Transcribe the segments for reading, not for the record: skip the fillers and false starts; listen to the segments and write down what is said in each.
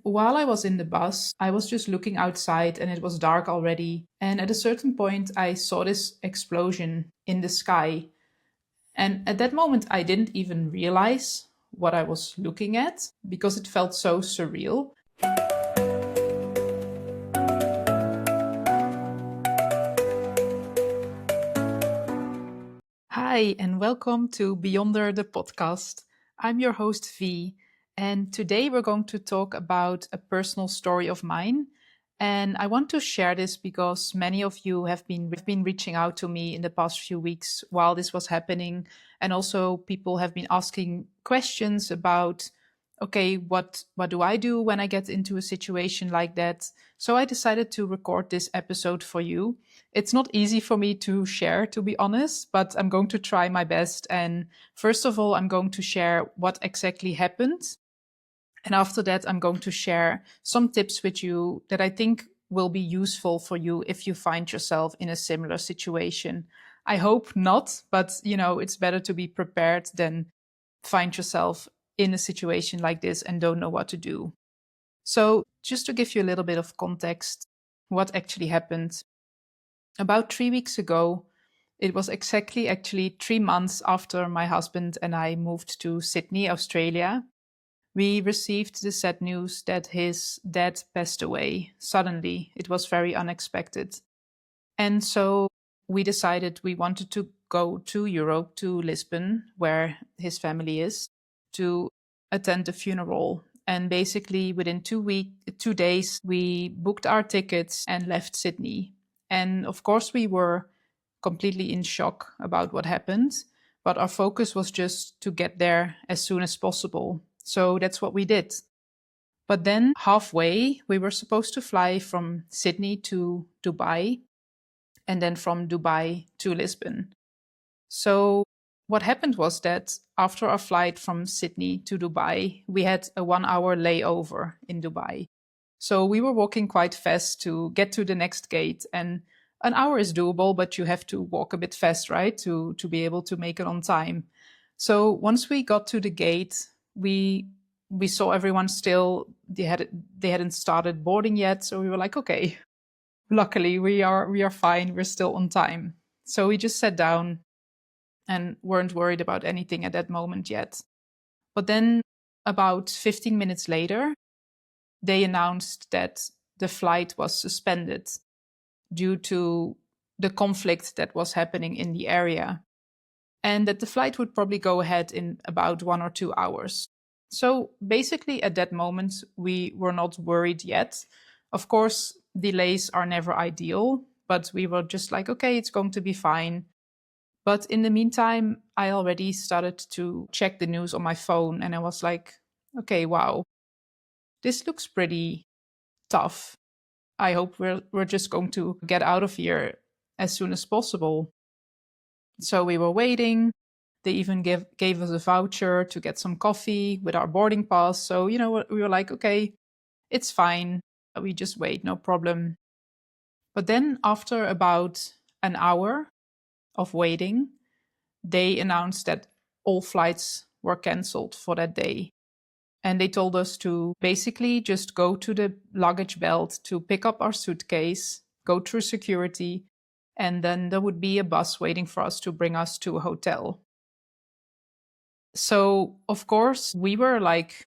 while I was in the bus, I was just looking outside and it was dark already. And at a certain point, I saw this explosion in the sky. And at that moment, I didn't even realize what I was looking at because it felt so surreal. Hi, and welcome to Beyonder the podcast. I'm your host, V, and today we're going to talk about a personal story of mine. And I want to share this because many of you have been reaching out to me in the past few weeks while this was happening. And also people have been asking questions about, okay, what do I do when I get into a situation like that? So I decided to record this episode for you. It's not easy for me to share, to be honest, but I'm going to try my best. And first of all, I'm going to share what exactly happened. And after that, I'm going to share some tips with you that I think will be useful for you if you find yourself in a similar situation. I hope not, but it's better to be prepared than find yourself in a situation like this and don't know what to do. So, just to give you a little bit of context, what actually happened. About 3 weeks ago, it was exactly actually 3 months after my husband and I moved to Sydney, Australia. We received the sad news that his dad passed away suddenly. It was very unexpected. And so we decided we wanted to go to Europe, to Lisbon, where his family is, to attend the funeral. And basically, within 2 days, we booked our tickets and left Sydney. And of course, we were completely in shock about what happened, but our focus was just to get there as soon as possible. So that's what we did. But then halfway, we were supposed to fly from Sydney to Dubai and then from Dubai to Lisbon. So what happened was that after our flight from Sydney to Dubai, we had a 1 hour layover in Dubai. So we were walking quite fast to get to the next gate. And an hour is doable, but you have to walk a bit fast, right? To be able to make it on time. So once we got to the gate, we saw everyone still, they hadn't started boarding yet. So we were like, okay, luckily we are fine. We're still on time. So we just sat down and weren't worried about anything at that moment yet. But then about 15 minutes later, they announced that the flight was suspended due to the conflict that was happening in the area, and that the flight would probably go ahead in about 1 or 2 hours. So basically, at that moment, we were not worried yet. Of course, delays are never ideal, but we were just like, okay, it's going to be fine. But in the meantime, I already started to check the news on my phone and I was like, okay, wow, this looks pretty tough. I hope we're just going to get out of here as soon as possible. So we were waiting. They even gave us a voucher to get some coffee with our boarding pass. So, we were like, okay, it's fine. We just wait, no problem. But then after about an hour of waiting, they announced that all flights were cancelled for that day. And they told us to basically just go to the luggage belt to pick up our suitcase, go through security, and then there would be a bus waiting for us to bring us to a hotel. So, of course, we were like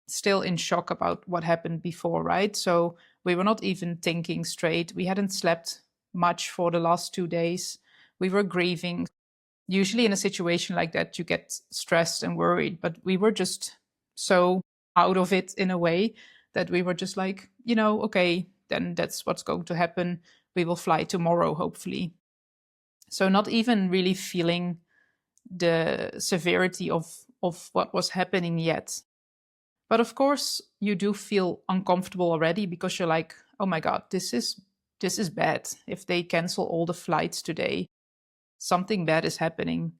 still in shock about what happened before, right? So, we were not even thinking straight. We hadn't slept much for the last 2 days. We were grieving. Usually, in a situation like that, you get stressed and worried, but we were just so out of it in a way that we were just like, okay, then that's what's going to happen. We will fly tomorrow, hopefully. So, not even really feeling the severity of what was happening yet. But of course, you do feel uncomfortable already because you're like, oh my God, this is bad. If they cancel all the flights today, something bad is happening.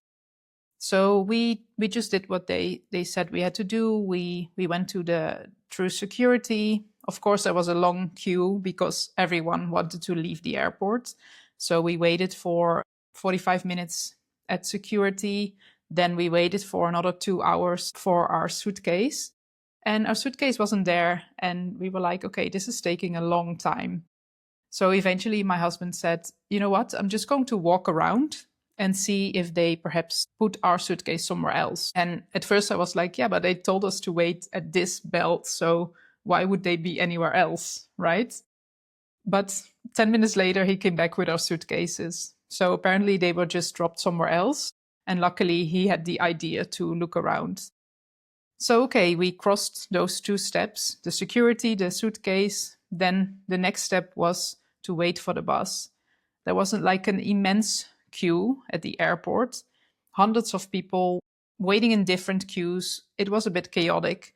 So we just did what they said we had to do. We went through security. Of course, there was a long queue because everyone wanted to leave the airport. So we waited for 45 minutes at security. Then we waited for another 2 hours for our suitcase. And our suitcase wasn't there. And we were like, okay, this is taking a long time. So eventually my husband said, you know what? I'm just going to walk around and see if they perhaps put our suitcase somewhere else. And at first I was like, yeah, but they told us to wait at this belt. So why would they be anywhere else? Right. But 10 minutes later, he came back with our suitcases. So apparently they were just dropped somewhere else. And luckily, he had the idea to look around. So, okay, we crossed those two steps, the security, the suitcase. Then the next step was to wait for the bus. There wasn't like an immense queue at the airport, hundreds of people waiting in different queues. It was a bit chaotic.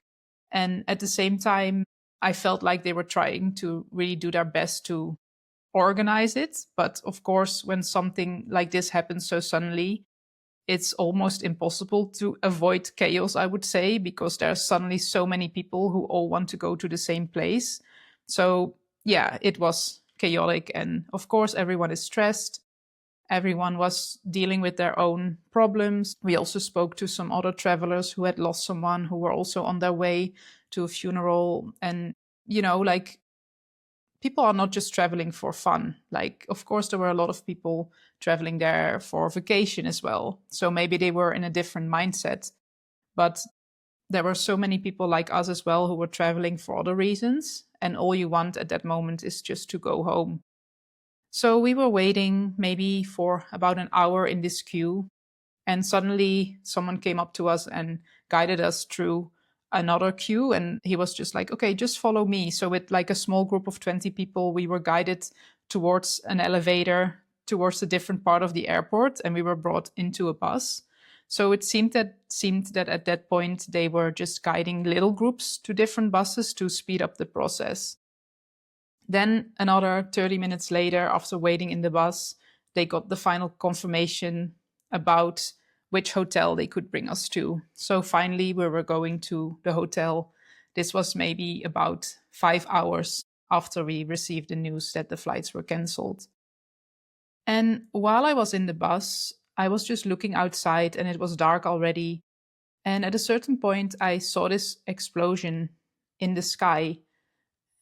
And at the same time, I felt like they were trying to really do their best to organize it. But of course, when something like this happens so suddenly, it's almost impossible to avoid chaos, I would say, because there are suddenly so many people who all want to go to the same place. So, yeah, it was chaotic. And of course, everyone is stressed. Everyone was dealing with their own problems. We also spoke to some other travelers who had lost someone who were also on their way to a funeral. And, like people are not just traveling for fun. Like, of course, there were a lot of people traveling there for vacation as well. So maybe they were in a different mindset. But there were so many people like us as well who were traveling for other reasons. And all you want at that moment is just to go home. So we were waiting maybe for about an hour in this queue. And suddenly someone came up to us and guided us through another queue. And he was just like, okay, just follow me. So with like a small group of 20 people, we were guided towards an elevator, towards a different part of the airport, and we were brought into a bus. So it seemed that at that point they were just guiding little groups to different buses to speed up the process. Then another 30 minutes later, after waiting in the bus, they got the final confirmation about which hotel they could bring us to. So finally, we were going to the hotel. This was maybe about 5 hours after we received the news that the flights were cancelled. And while I was in the bus, I was just looking outside and it was dark already. And at a certain point, I saw this explosion in the sky.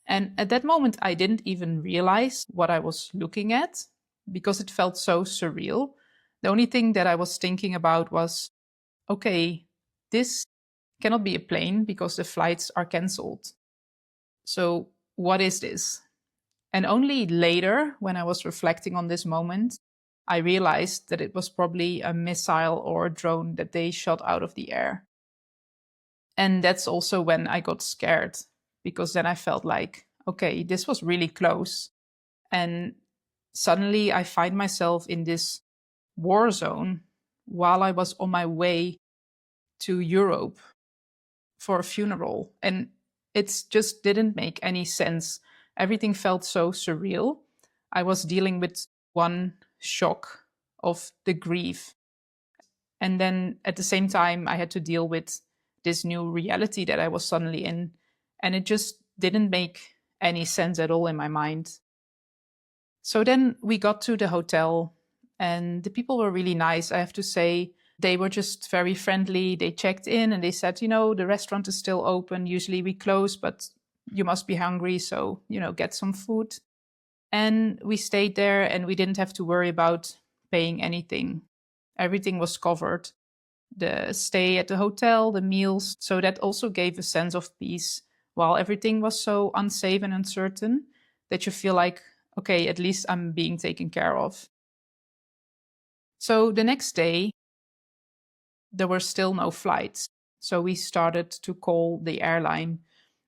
And at that moment, I didn't even realize what I was looking at because it felt so surreal. The only thing that I was thinking about was, okay, this cannot be a plane because the flights are cancelled. So, what is this? And only later, when I was reflecting on this moment, I realized that it was probably a missile or a drone that they shot out of the air. And that's also when I got scared because then I felt like, okay, this was really close. And suddenly I find myself in this war zone while I was on my way to Europe for a funeral. And it just didn't make any sense. Everything felt so surreal. I was dealing with one shock of the grief. And then at the same time, I had to deal with this new reality that I was suddenly in. And it just didn't make any sense at all in my mind. So then we got to the hotel, and the people were really nice, I have to say. They were just very friendly. They checked in and they said, the restaurant is still open. Usually we close, but you must be hungry. So, get some food. And we stayed there and we didn't have to worry about paying anything. Everything was covered. The stay at the hotel, the meals. So that also gave a sense of peace while everything was so unsafe and uncertain that you feel like, okay, at least I'm being taken care of. So the next day, there were still no flights. So we started to call the airline.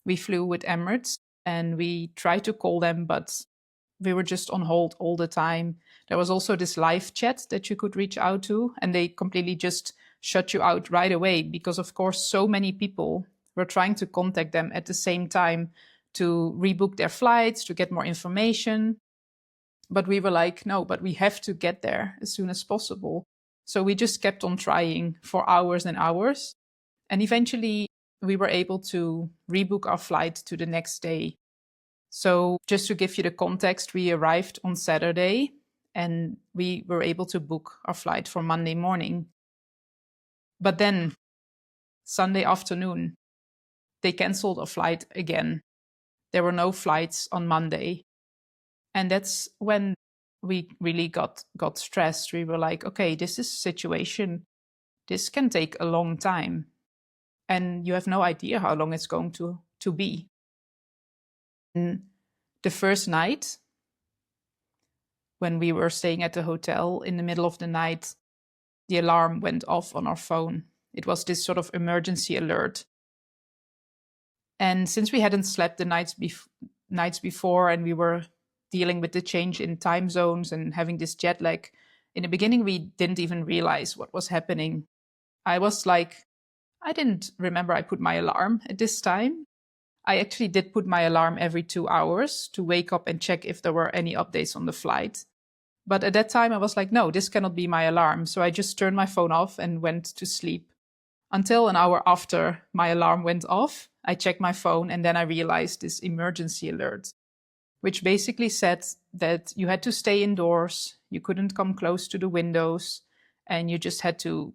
We flew with Emirates and we tried to call them, but we were just on hold all the time. There was also this live chat that you could reach out to, and they completely just shut you out right away because, of course, so many people were trying to contact them at the same time to rebook their flights, to get more information. But we were like, no, but we have to get there as soon as possible. So we just kept on trying for hours and hours. And eventually we were able to rebook our flight to the next day. So just to give you the context, we arrived on Saturday and we were able to book our flight for Monday morning. But then Sunday afternoon, they canceled a flight again. There were no flights on Monday. And that's when we really got stressed. We were like, okay, this is a situation. This can take a long time. And you have no idea how long it's going to be. And the first night, when we were staying at the hotel, in the middle of the night, the alarm went off on our phone. It was this sort of emergency alert. And since we hadn't slept the nights before, and we were dealing with the change in time zones and having this jet lag, in the beginning, we didn't even realize what was happening. I was like, I didn't remember I put my alarm at this time. I actually did put my alarm every 2 hours to wake up and check if there were any updates on the flight. But at that time, I was like, no, this cannot be my alarm. So I just turned my phone off and went to sleep. Until an hour after my alarm went off, I checked my phone and then I realized this emergency alert, which basically said that you had to stay indoors, you couldn't come close to the windows, and you just had to,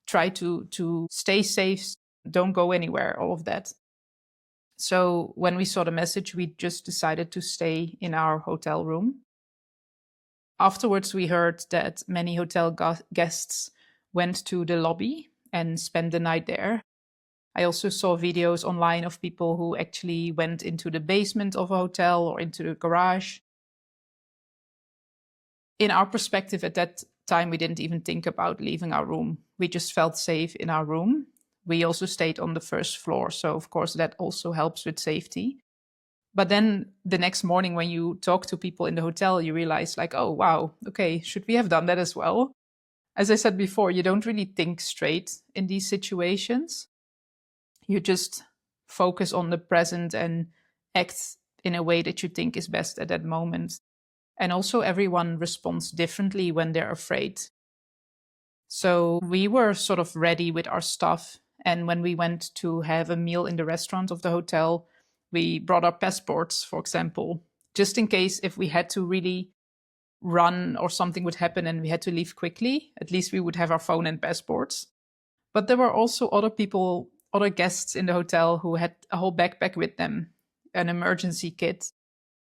try to stay safe, don't go anywhere, all of that. So when we saw the message, we just decided to stay in our hotel room. Afterwards, we heard that many hotel guests went to the lobby and spent the night there. I also saw videos online of people who actually went into the basement of a hotel or into the garage. In our perspective at that time, we didn't even think about leaving our room. We just felt safe in our room. We also stayed on the first floor, so of course that also helps with safety. But then the next morning when you talk to people in the hotel, you realize like, oh, wow, okay, should we have done that as well? As I said before, you don't really think straight in these situations. You just focus on the present and act in a way that you think is best at that moment. And also everyone responds differently when they're afraid. So we were sort of ready with our stuff. And when we went to have a meal in the restaurant of the hotel, we brought our passports, for example, just in case if we had to really run or something would happen and we had to leave quickly, at least we would have our phone and passports. But there were also other guests in the hotel who had a whole backpack with them, an emergency kit.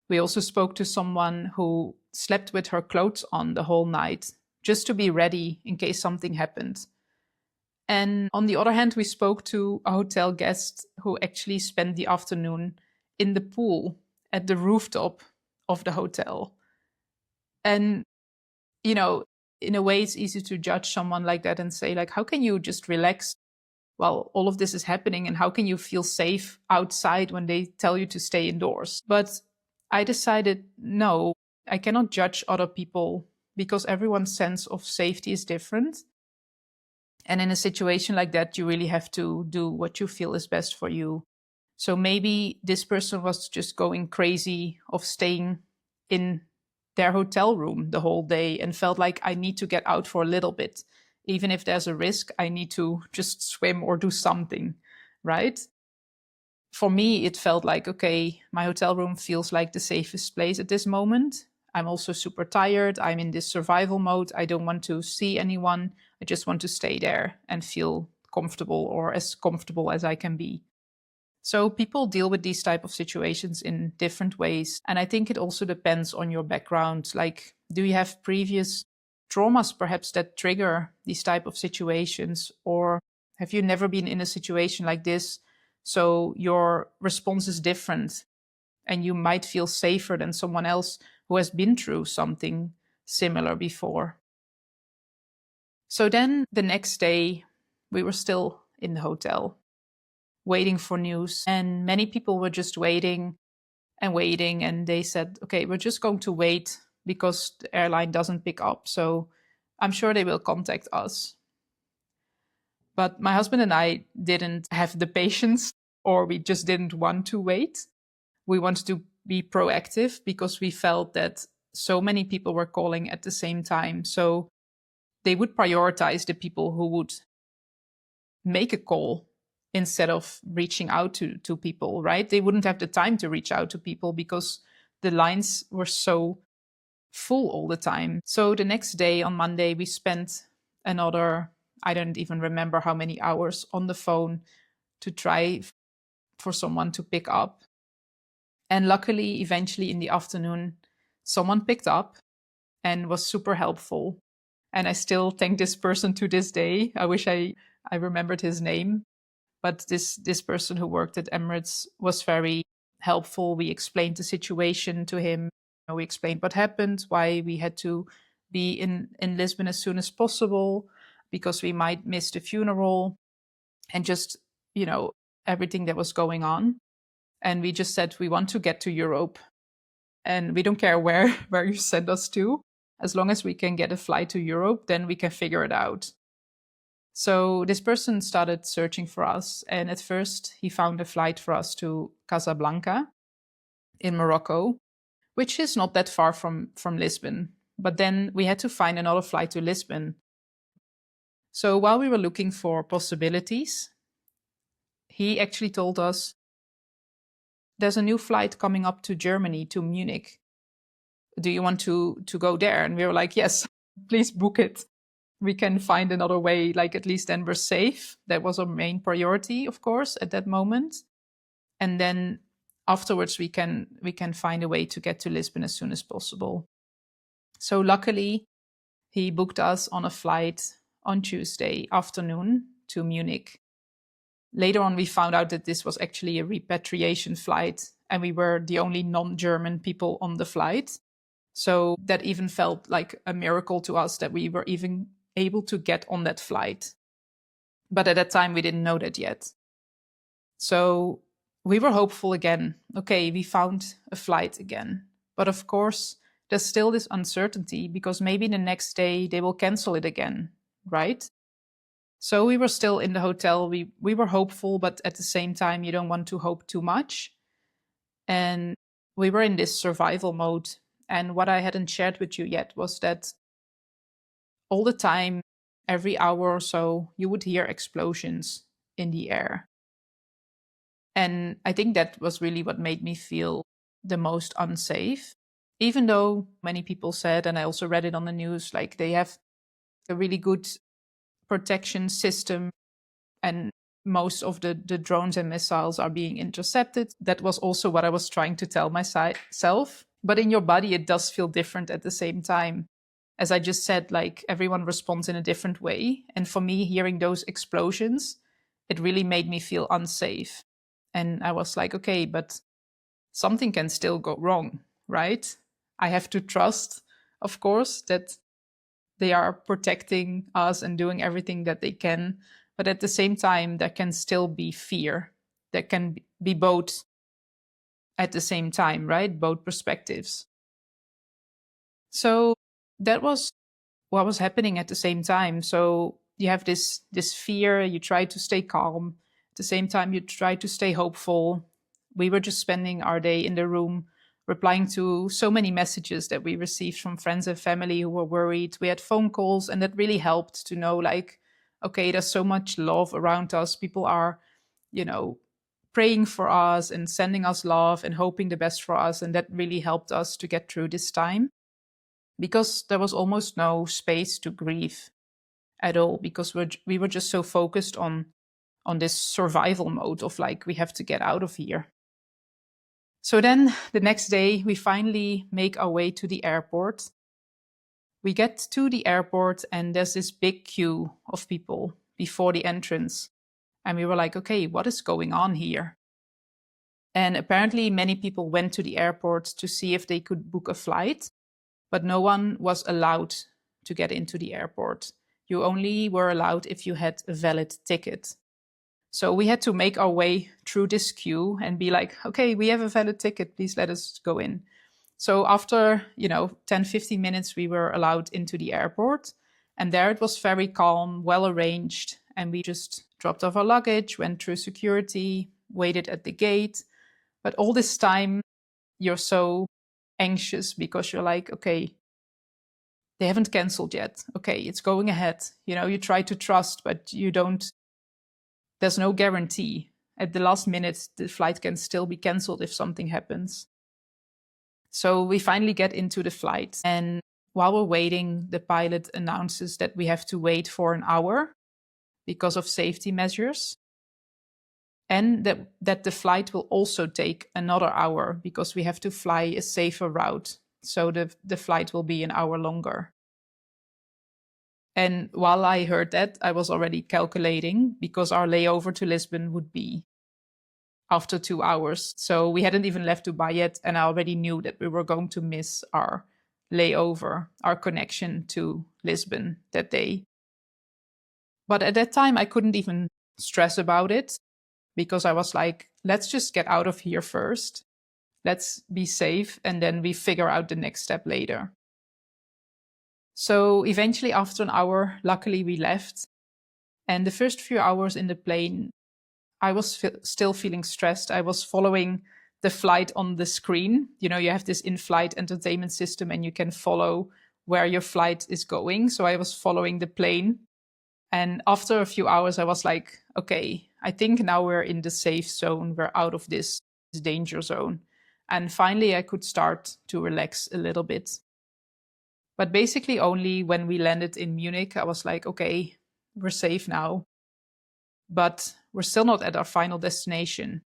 We also spoke to someone who slept with her clothes on the whole night, just to be ready in case something happened. And on the other hand, we spoke to a hotel guest who actually spent the afternoon in the pool at the rooftop of the hotel. And, in a way, it's easy to judge someone like that and say, like, how can you just relax while all of this is happening? And how can you feel safe outside when they tell you to stay indoors? But I decided, no, I cannot judge other people because everyone's sense of safety is different. And in a situation like that, you really have to do what you feel is best for you. So maybe this person was just going crazy of staying in their hotel room the whole day and felt like I need to get out for a little bit. Even if there's a risk, I need to just swim or do something, right? For me, it felt like, okay, my hotel room feels like the safest place at this moment. I'm also super tired. I'm in this survival mode. I don't want to see anyone. I just want to stay there and feel comfortable, or as comfortable as I can be. So people deal with these type of situations in different ways. And I think it also depends on your background. Like, do you have previous traumas perhaps that trigger these type of situations? Or have you never been in a situation like this? So your response is different and you might feel safer than someone else who has been through something similar before. So then the next day, we were still in the hotel, waiting for news. And many people were just waiting and waiting. And they said, okay, we're just going to wait because the airline doesn't pick up. So I'm sure they will contact us. But my husband and I didn't have the patience, or we just didn't want to wait. We wanted to be proactive because we felt that so many people were calling at the same time. So they would prioritize the people who would make a call instead of reaching out to people, right? They wouldn't have the time to reach out to people because the lines were so full all the time. So the next day on Monday, we spent another, I don't even remember how many hours on the phone to try for someone to pick up. And luckily, eventually in the afternoon, someone picked up and was super helpful. And I still thank this person to this day. I wish I remembered his name. But this person who worked at Emirates was very helpful. We explained the situation to him. We explained what happened, why we had to be in Lisbon as soon as possible, because we might miss the funeral, and just, everything that was going on. And we just said we want to get to Europe, and we don't care where where you send us to. As long as we can get a flight to Europe, then we can figure it out. So this person started searching for us, and at first he found a flight for us to Casablanca in Morocco, which is not that far from Lisbon. But then we had to find another flight to Lisbon. So while we were looking for possibilities, he actually told us there's a new flight coming up to Germany, to Munich. Do you want to go there? And we were like, yes, please book it. We can find another way, like at least then we're safe. That was our main priority, of course, at that moment. And then afterwards we can find a way to get to Lisbon as soon as possible. So luckily he booked us on a flight on Tuesday afternoon to Munich. Later on we found out that this was actually a repatriation flight, and we were the only non-German people on the flight. So that even felt like a miracle to us that we were even able to get on that flight. But at that time, we didn't know that yet. So we were hopeful again. Okay, we found a flight again. But of course, there's still this uncertainty, because maybe the next day they will cancel it again, right? So we were still in the hotel. We were hopeful, but at the same time, you don't want to hope too much. And we were in this survival mode. And what I hadn't shared with you yet was that all the time, every hour or so, you would hear explosions in the air. And I think that was really what made me feel the most unsafe. Even though many people said, and I also read it on the news, like they have a really good protection system, and most of the drones and missiles are being intercepted. That was also what I was trying to tell myself. But in your body, it does feel different at the same time. As I just said, like everyone responds in a different way. And for me, hearing those explosions, it really made me feel unsafe. And I was like, okay, but something can still go wrong, right? I have to trust, of course, that they are protecting us and doing everything that they can. But at the same time, there can still be fear. There can be both at the same time, right? Both perspectives. So that was what was happening at the same time. So you have this fear, you try to stay calm. At the same time, you try to stay hopeful. We were just spending our day in the room, replying to so many messages that we received from friends and family who were worried. We had phone calls, and that really helped to know, like, okay, there's so much love around us. People are, praying for us and sending us love and hoping the best for us. And that really helped us to get through this time, because there was almost no space to grieve at all, because we were just so focused on this survival mode of like, we have to get out of here. So then the next day we finally make our way to the airport. We get to the airport and there's this big queue of people before the entrance, and we were like, okay, what is going on here? And apparently many people went to the airport to see if they could book a flight, but no one was allowed to get into the airport. You only were allowed if you had a valid ticket. So we had to make our way through this queue and be like, okay, we have a valid ticket, please let us go in. So after, 10, 15 minutes, we were allowed into the airport. And there it was very calm, well arranged. And we just dropped off our luggage, went through security, waited at the gate. But all this time, you're so anxious because you're like, okay, they haven't canceled yet. Okay, it's going ahead. You try to trust, but there's no guarantee. At the last minute, the flight can still be canceled if something happens. So we finally get into the flight. And while we're waiting, the pilot announces that we have to wait for an hour because of safety measures. and that the flight will also take another hour because we have to fly a safer route. So the flight will be an hour longer. And while I heard that, I was already calculating because our layover to Lisbon would be after 2 hours. So we hadn't even left Dubai yet. And I already knew that we were going to miss our layover, our connection to Lisbon that day. But at that time, I couldn't even stress about it because I was like, let's just get out of here first. Let's be safe. And then we figure out the next step later. So eventually, after an hour, luckily we left. And the first few hours in the plane, I was still feeling stressed. I was following the flight on the screen. You know, you have this in flight entertainment system and you can follow where your flight is going. So I was following the plane. And after a few hours, I was like, okay, I think now we're in the safe zone. We're out of this danger zone. And finally, I could start to relax a little bit. But basically, only when we landed in Munich, I was like, okay, we're safe now. But we're still not at our final destination.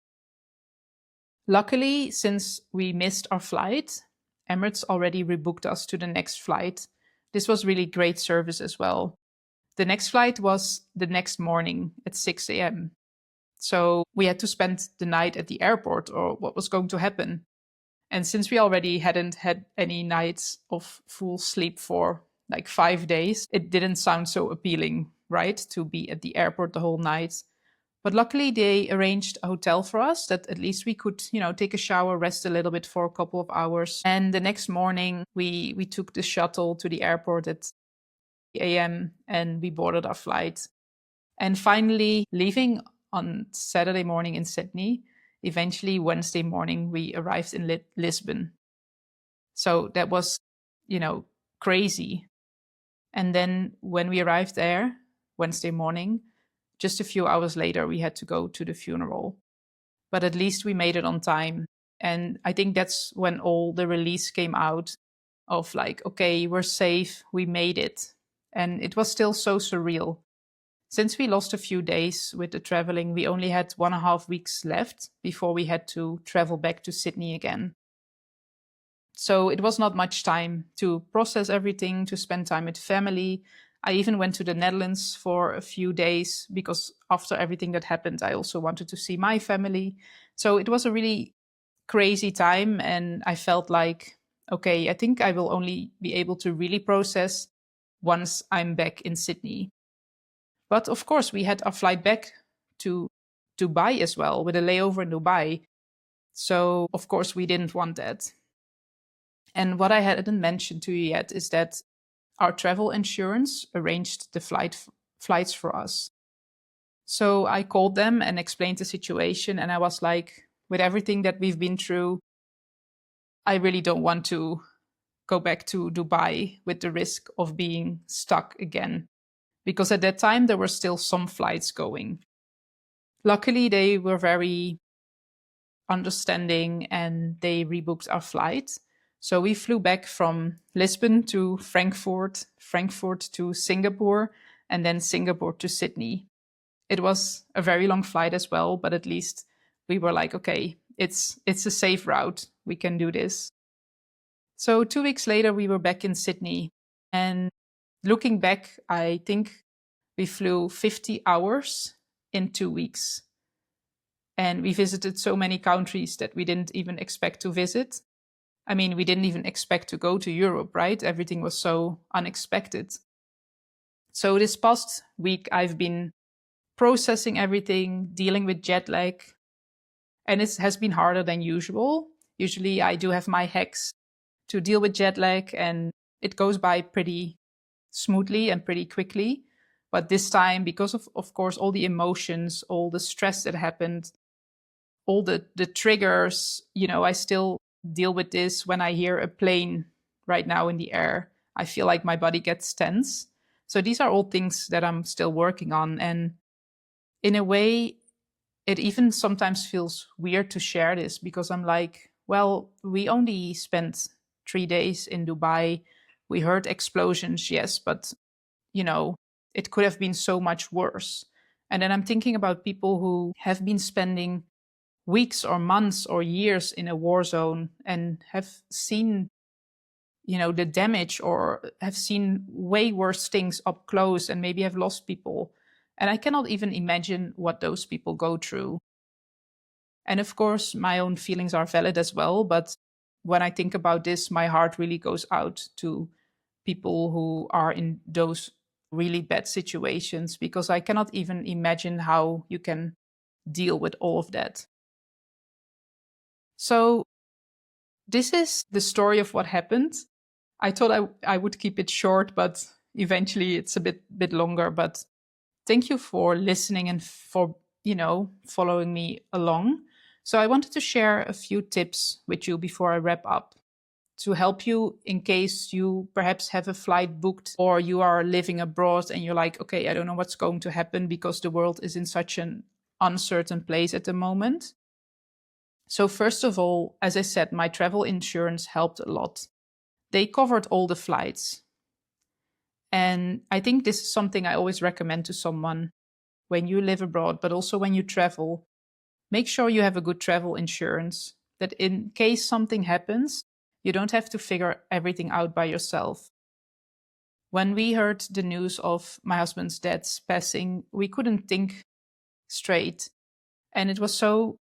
Luckily, since we missed our flight, Emirates already rebooked us to the next flight. This was really great service as well. The next flight was the next morning at 6 a.m. So we had to spend the night at the airport, or what was going to happen. And since we already hadn't had any nights of full sleep for like 5 days, it didn't sound so appealing, right? To be at the airport the whole night. But luckily, they arranged a hotel for us that at least we could, take a shower, rest a little bit for a couple of hours. And the next morning, we took the shuttle to the airport at a.m. and we boarded our flight. And finally, leaving on Saturday morning in Sydney, eventually Wednesday morning, we arrived in Lisbon. So that was, crazy. And then when we arrived there, Wednesday morning, just a few hours later, we had to go to the funeral. But at least we made it on time. And I think that's when all the release came out of like, okay, we're safe, we made it. And it was still so surreal. Since we lost a few days with the traveling, we only had 1.5 weeks left before we had to travel back to Sydney again. So it was not much time to process everything, to spend time with family. I even went to the Netherlands for a few days because after everything that happened, I also wanted to see my family. So it was a really crazy time. And I felt like, okay, I think I will only be able to really process once I'm back in Sydney. But of course, we had our flight back to Dubai as well with a layover in Dubai. So, of course, we didn't want that. And what I hadn't mentioned to you yet is that our travel insurance arranged the flights for us. So I called them and explained the situation. And I was like, with everything that we've been through, I really don't want to go back to Dubai with the risk of being stuck again. Because at that time, there were still some flights going. Luckily, they were very understanding and they rebooked our flight. So we flew back from Lisbon to Frankfurt, Frankfurt to Singapore, and then Singapore to Sydney. It was a very long flight as well, but at least we were like, okay, it's a safe route. We can do this. So 2 weeks later, we were back in Sydney. And looking back, I think we flew 50 hours in 2 weeks. And we visited so many countries that we didn't even expect to visit. I mean, we didn't even expect to go to Europe, right? Everything was so unexpected. So this past week, I've been processing everything, dealing with jet lag, and it has been harder than usual. Usually I do have my hacks to deal with jet lag, and it goes by pretty smoothly and pretty quickly. But this time, because of course, all the emotions, all the stress that happened, all the triggers, I still deal with this when I hear a plane right now in the air. I feel like my body gets tense. So these are all things that I'm still working on. And in a way, it even sometimes feels weird to share this because I'm like, well, we only spent 3 days in Dubai. We heard explosions, yes, but, it could have been so much worse. And then I'm thinking about people who have been spending weeks or months or years in a war zone and have seen, the damage, or have seen way worse things up close and maybe have lost people. And I cannot even imagine what those people go through. And of course, my own feelings are valid as well. But when I think about this, my heart really goes out to people who are in those really bad situations, because I cannot even imagine how you can deal with all of that. So, this is the story of what happened. I thought I would keep it short, but eventually it's a bit longer. But thank you for listening and for, following me along. So I wanted to share a few tips with you before I wrap up, to help you in case you perhaps have a flight booked or you are living abroad and you're like, okay, I don't know what's going to happen because the world is in such an uncertain place at the moment. So first of all, as I said, my travel insurance helped a lot. They covered all the flights. And I think this is something I always recommend to someone when you live abroad, but also when you travel. Make sure you have a good travel insurance, that in case something happens, you don't have to figure everything out by yourself. When we heard the news of my husband's dad's passing, we couldn't think straight. And it was so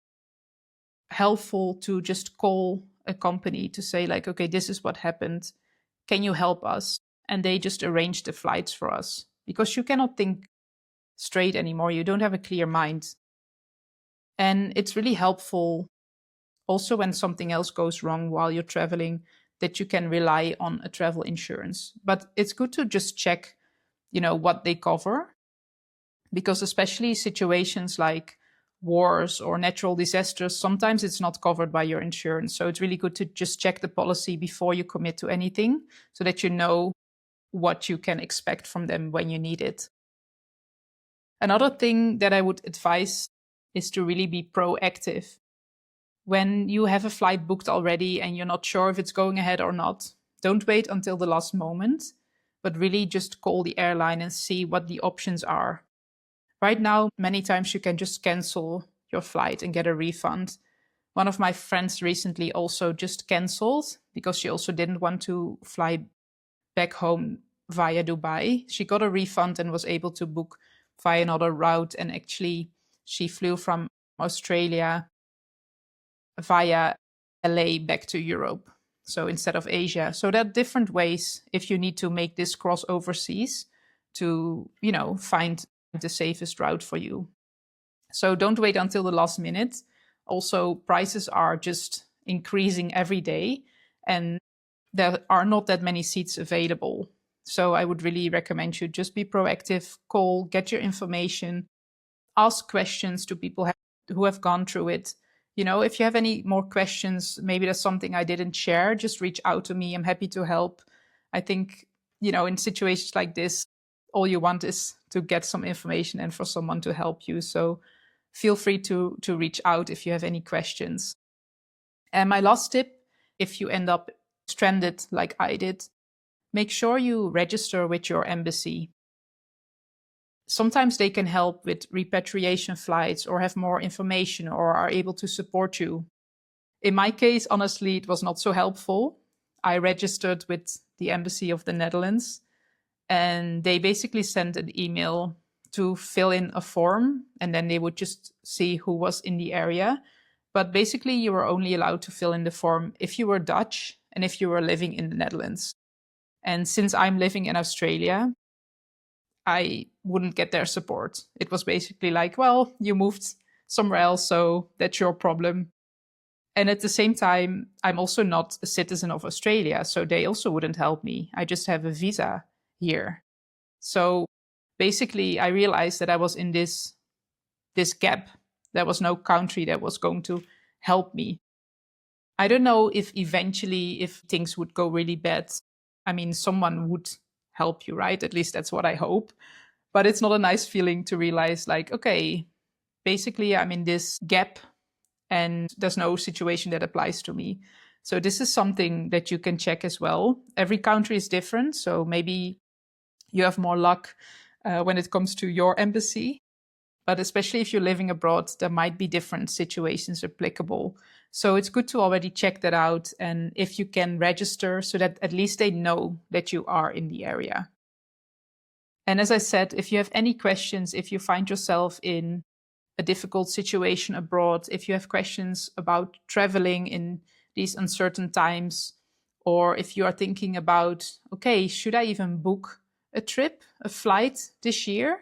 helpful to just call a company to say, like, okay, this is what happened. Can you help us? And they just arranged the flights for us, because you cannot think straight anymore. You don't have a clear mind. And it's really helpful also when something else goes wrong while you're traveling, that you can rely on a travel insurance. But it's good to just check, what they cover, because especially situations like wars or natural disasters, sometimes it's not covered by your insurance. So it's really good to just check the policy before you commit to anything, so that you know what you can expect from them when you need it. Another thing that I would advise is to really be proactive. When you have a flight booked already and you're not sure if it's going ahead or not, don't wait until the last moment, but really just call the airline and see what the options are. Right now, many times you can just cancel your flight and get a refund. One of my friends recently also just canceled because she also didn't want to fly back home via Dubai. She got a refund and was able to book via another route. And actually, she flew from Australia via LA back to Europe. So instead of Asia. So there are different ways if you need to make this cross overseas to, find the safest route for you. So don't wait until the last minute. Also, prices are just increasing every day, and there are not that many seats available. So I would really recommend you just be proactive, call, get your information, ask questions to people who have gone through it. If you have any more questions, maybe there's something I didn't share, just reach out to me. I'm happy to help. I think, in situations like this, all you want is to get some information and for someone to help you. So feel free to reach out if you have any questions. And my last tip, if you end up stranded like I did, make sure you register with your embassy. Sometimes they can help with repatriation flights or have more information or are able to support you. In my case, honestly, it was not so helpful. I registered with the Embassy of the Netherlands, and they basically sent an email to fill in a form, and then they would just see who was in the area. But basically, you were only allowed to fill in the form if you were Dutch and if you were living in the Netherlands. And since I'm living in Australia, I wouldn't get their support. It was basically like, well, you moved somewhere else, so that's your problem. And at the same time, I'm also not a citizen of Australia, so they also wouldn't help me. I just have a visa here. So basically, I realized that I was in this gap. There was no country that was going to help me. I don't know if eventually, if things would go really bad, I mean, someone would help you, right? At least that's what I hope. But it's not a nice feeling to realize, like, okay, basically I'm in this gap and there's no situation that applies to me. So this is something that you can check as well. Every country is different. So maybe you have more luck when it comes to your embassy. But especially if you're living abroad, there might be different situations applicable. So it's good to already check that out. And if you can register so that at least they know that you are in the area. And as I said, if you have any questions, if you find yourself in a difficult situation abroad, if you have questions about traveling in these uncertain times, or if you are thinking about, okay, should I even book a trip, a flight this year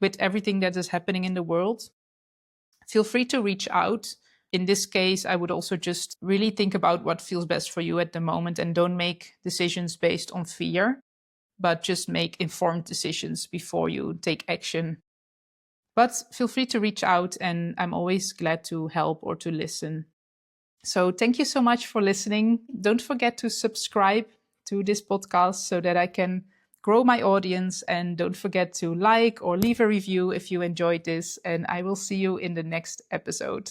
with everything that is happening in the world, feel free to reach out. In this case, I would also just really think about what feels best for you at the moment and don't make decisions based on fear, but just make informed decisions before you take action. But feel free to reach out, and I'm always glad to help or to listen. So thank you so much for listening. Don't forget to subscribe to this podcast so that I can grow my audience. And don't forget to like or leave a review if you enjoyed this. And I will see you in the next episode.